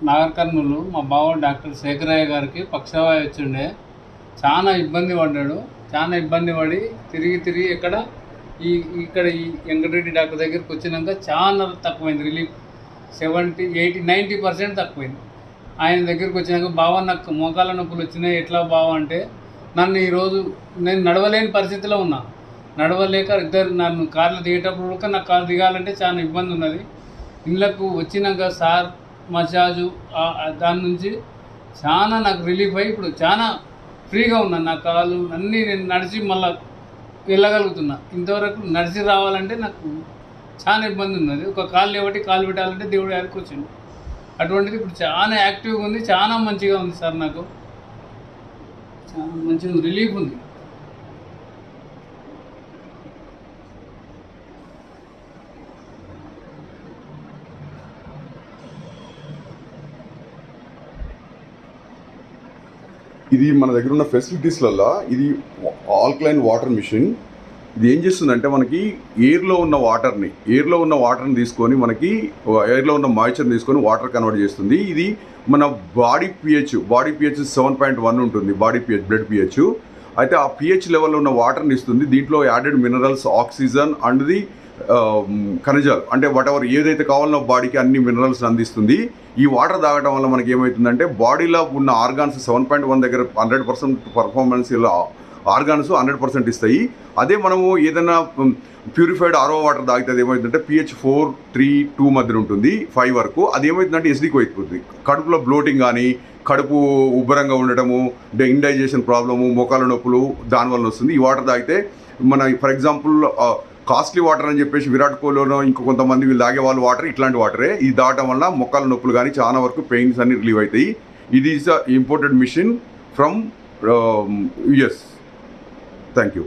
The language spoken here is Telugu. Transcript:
నాగర్ కర్నూలు మా బావ డాక్టర్ శేఖరయ్య గారికి పక్షవాయు వచ్చిండే. చాలా ఇబ్బంది పడ్డాడు. చాలా ఇబ్బంది పడి తిరిగి ఇక్కడ ఈ వెంకటరెడ్డి డాక్టర్ దగ్గరికి వచ్చినాక చాలా తక్కువైంది రిలీఫ్. 70, 80, 90% తక్కువైంది. ఆయన దగ్గరికి వచ్చినాక బావ నాకు మోకాళ్ళ నొప్పులు వచ్చినాయి, ఎట్లా బావ అంటే నన్ను ఈరోజు నేను నడవలేని పరిస్థితిలో ఉన్నా. నడవలేక ఇద్దరు నన్ను కార్లు దిగేటప్పుడు కూడా నాకు కారు దిగాలంటే చాలా ఇబ్బంది ఉన్నది. ఇళ్ళకు వచ్చినాక సార్ మసాజు దాని నుంచి చాలా నాకు రిలీఫ్ అయ్యి ఇప్పుడు చాలా ఫ్రీగా ఉన్నాను. నా కాళ్ళు అన్నీ నేను నడిచి మళ్ళీ వెళ్ళగలుగుతున్నా. ఇంతవరకు నడిచి రావాలంటే నాకు చాలా ఇబ్బంది ఉన్నది. ఒక కాళ్ళు లేవట్టి కాలు పెట్టాలంటే దేవుడు దగ్గరికి వచ్చిండు. అటువంటిది ఇప్పుడు చాలా యాక్టివ్గా ఉంది, చాలా మంచిగా ఉంది సార్. నాకు చాలా మంచిగా రిలీఫ్ ఉంది. ఇది మన దగ్గర ఉన్న ఫెసిలిటీస్లలో ఇది ఆల్కలైన్ వాటర్ మిషన్. ఇది ఏం చేస్తుందంటే మనకి ఎయిర్లో ఉన్న వాటర్ని తీసుకొని మనకి ఎయిర్లో ఉన్న మాయిశ్చర్ని తీసుకొని వాటర్ కన్వర్ట్ చేస్తుంది. ఇది మన బాడీ పిహెచ్ 7.1 ఉంటుంది. Body pH, blood pH. అయితే ఆ పిహెచ్ లెవెల్లో ఉన్న వాటర్ని ఇస్తుంది. దీంట్లో added minerals, oxygen and the ఖనిజాలు, అంటే వాట్ ఎవర్ ఏదైతే కావాలనో బాడీకి అన్ని మినరల్స్ అందిస్తుంది. ఈ వాటర్ తాగడం వల్ల మనకి ఏమవుతుందంటే బాడీలో ఉన్న ఆర్గాన్స్ 7.1 దగ్గర 100% పర్ఫార్మెన్స్ ఆర్గాన్స్ 100% ఇస్తాయి. అదే మనము ఏదైనా ప్యూరిఫైడ్ ఆర్ఓ వాటర్ తాగితే అది ఏమవుతుందంటే పిహెచ్ 4, 3, 2 మధ్య ఉంటుంది, 5 వరకు. అది ఏమవుతుందంటే ఎసిడిక్ అయిపోతుంది. కడుపులో బ్లోటింగ్ కానీ, కడుపు ఉబ్బరంగా ఉండటము, ఇండైజెషన్ ప్రాబ్లము, మోకాళ్ళ నొప్పులు దానివల్ల వస్తుంది. ఈ వాటర్ తాగితే మన ఫర్ ఎగ్జాంపుల్ కాస్ట్లీ వాటర్ అని చెప్పేసి విరాట్ కోహ్లీలో ఇంకో కొంతమంది వీళ్ళు తాగే వాళ్ళు వాటర్ ఇట్లాంటి వాటరే. ఇది తాగడం వల్ల మోకాళ్ళ నొప్పులు కానీ చాలా వరకు పెయిన్స్ అన్ని రిలీవ్ అవుతాయి. ఇది is imported machine from US. Thank you.